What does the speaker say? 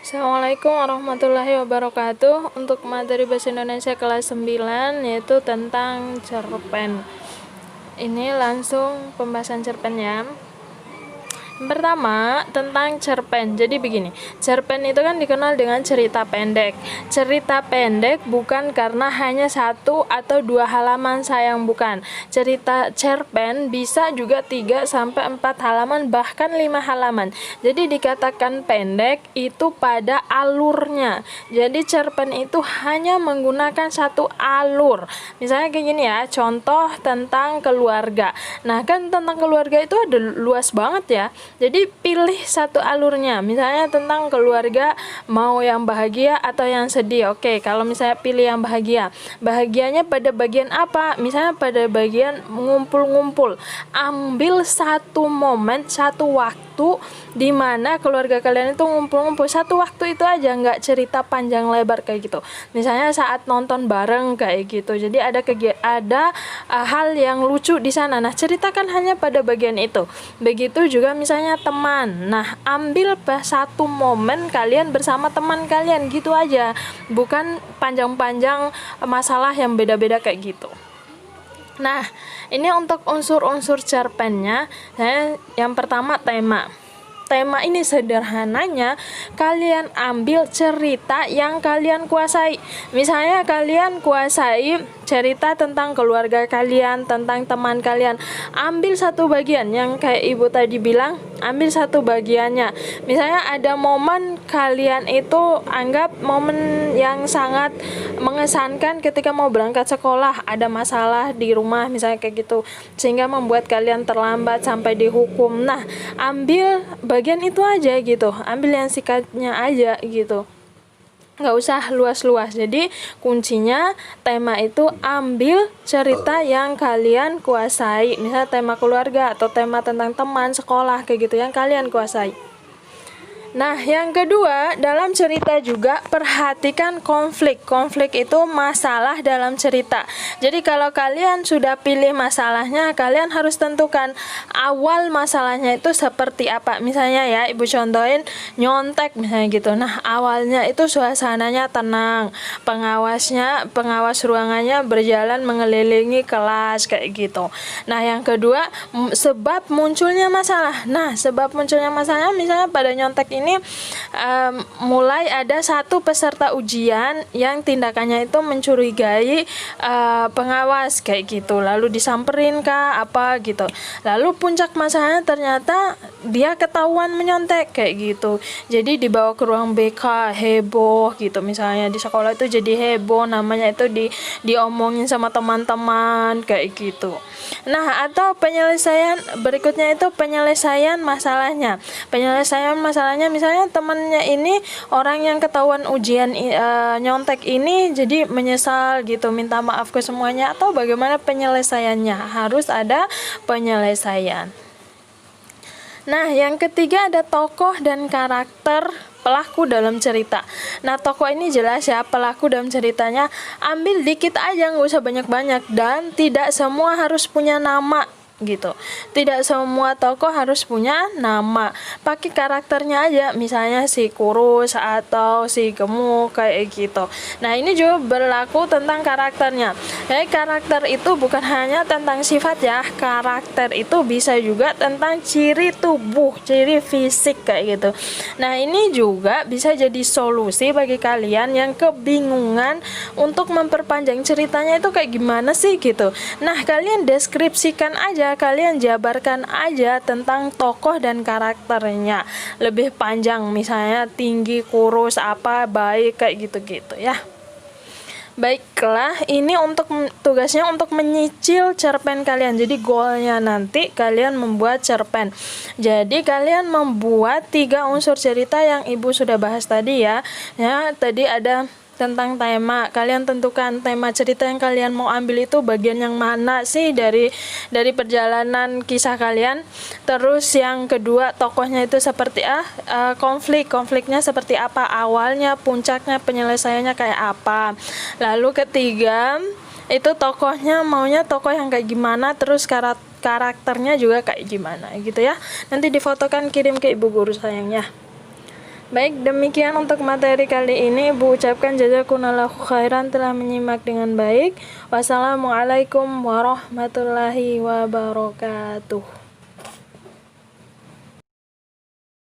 Assalamualaikum warahmatullahi wabarakatuh. Untuk materi bahasa Indonesia kelas 9 yaitu tentang cerpen. Ini langsung pembahasan cerpennya. Yang pertama, tentang cerpen. Jadi begini, cerpen itu kan dikenal dengan cerita pendek. Cerita pendek bukan karena hanya 1 atau 2 halaman, sayang, bukan. Cerita cerpen bisa juga 3 sampai 4 halaman, bahkan 5 halaman. Jadi dikatakan pendek itu pada alurnya. Jadi cerpen itu hanya menggunakan 1 alur. Misalnya kayak gini ya, contoh tentang keluarga. Nah, kan tentang keluarga itu ada luas banget ya. Jadi pilih 1 alurnya. Misalnya tentang keluarga, mau yang bahagia atau yang sedih. Oke, kalau misalnya pilih yang bahagia. Bahagianya pada bagian apa? Misalnya pada bagian ngumpul-ngumpul. Ambil 1 momen, 1 waktu di mana keluarga kalian itu ngumpul-ngumpul. 1 waktu itu aja, nggak cerita panjang lebar kayak gitu. Misalnya saat nonton bareng kayak gitu. Jadi ada hal yang lucu di sana. Nah, ceritakan hanya pada bagian itu. Begitu juga misalnya teman. Nah, ambil 1 momen kalian bersama teman kalian, gitu aja. Bukan panjang-panjang masalah yang beda-beda kayak gitu. Nah, ini untuk unsur-unsur cerpennya. Yang pertama, tema. Tema ini sederhananya kalian ambil cerita yang kalian kuasai. Misalnya kalian kuasai cerita tentang keluarga kalian, tentang teman kalian. Ambil 1 bagian yang kayak ibu tadi bilang, ambil 1 bagiannya. Misalnya ada momen kalian itu anggap momen yang sangat mengesankan ketika mau berangkat sekolah, ada masalah di rumah misalnya kayak gitu, sehingga membuat kalian terlambat sampai dihukum. Nah, ambil bagian itu aja gitu, ambil yang sikatnya aja gitu, nggak usah luas-luas. Jadi kuncinya tema itu ambil cerita yang kalian kuasai, misalnya tema keluarga atau tema tentang teman sekolah kayak gitu yang kalian kuasai. Nah, yang kedua, dalam cerita juga perhatikan konflik. Konflik itu masalah dalam cerita. Jadi kalau kalian sudah pilih masalahnya, kalian harus tentukan awal masalahnya itu seperti apa. Misalnya ya, ibu contohin nyontek misalnya gitu. Nah, awalnya itu suasananya tenang. Pengawas ruangannya berjalan mengelilingi kelas kayak gitu. Nah, yang kedua, sebab munculnya masalah. Nah, sebab munculnya masalahnya misalnya pada nyontek ini mulai ada 1 peserta ujian yang tindakannya itu mencurigai pengawas kayak gitu, lalu disamperin kah apa gitu. Lalu puncak masalahnya ternyata dia ketahuan menyontek kayak gitu. Jadi dibawa ke ruang BK, heboh gitu. Misalnya di sekolah itu jadi heboh, namanya itu diomongin sama teman-teman kayak gitu. Nah, atau penyelesaian berikutnya itu penyelesaian masalahnya. Penyelesaian masalahnya misalnya temannya ini orang yang ketahuan ujian nyontek ini jadi menyesal gitu, minta maaf ke semuanya, atau bagaimana penyelesaiannya. Harus ada penyelesaian. Nah, yang ketiga ada tokoh dan karakter pelaku dalam cerita. Nah, tokoh ini jelas ya, pelaku dalam ceritanya ambil dikit aja, nggak usah banyak-banyak, dan tidak semua harus punya nama gitu. Tidak semua tokoh harus punya nama. Pakai karakternya aja, misalnya si kurus atau si gemuk kayak gitu. Nah, ini juga berlaku tentang karakternya. Jadi karakter itu bukan hanya tentang sifat ya. Karakter itu bisa juga tentang ciri tubuh, ciri fisik kayak gitu. Nah, ini juga bisa jadi solusi bagi kalian yang kebingungan untuk memperpanjang ceritanya itu kayak gimana sih gitu. Nah, kalian deskripsikan aja, kalian jabarkan aja tentang tokoh dan karakternya lebih panjang, misalnya tinggi, kurus, apa, baik kayak gitu-gitu ya. Baiklah, ini untuk tugasnya untuk menyicil cerpen kalian. Jadi goalnya nanti kalian membuat cerpen. Jadi kalian membuat 3 unsur cerita yang ibu sudah bahas tadi ya. Ya, tadi ada tentang tema. Kalian tentukan tema cerita yang kalian mau ambil itu bagian yang mana sih dari perjalanan kisah kalian. Terus yang kedua, tokohnya itu seperti konfliknya seperti apa, awalnya, puncaknya, penyelesaiannya kayak apa. Lalu ketiga, itu tokohnya maunya tokoh yang kayak gimana, terus karakternya juga kayak gimana gitu ya. Nanti difotokan, kirim ke ibu guru sayangnya. Baik, demikian untuk materi kali ini. Ibu ucapkan jazakumullahu khairan telah menyimak dengan baik. Wassalamualaikum warahmatullahi wabarakatuh.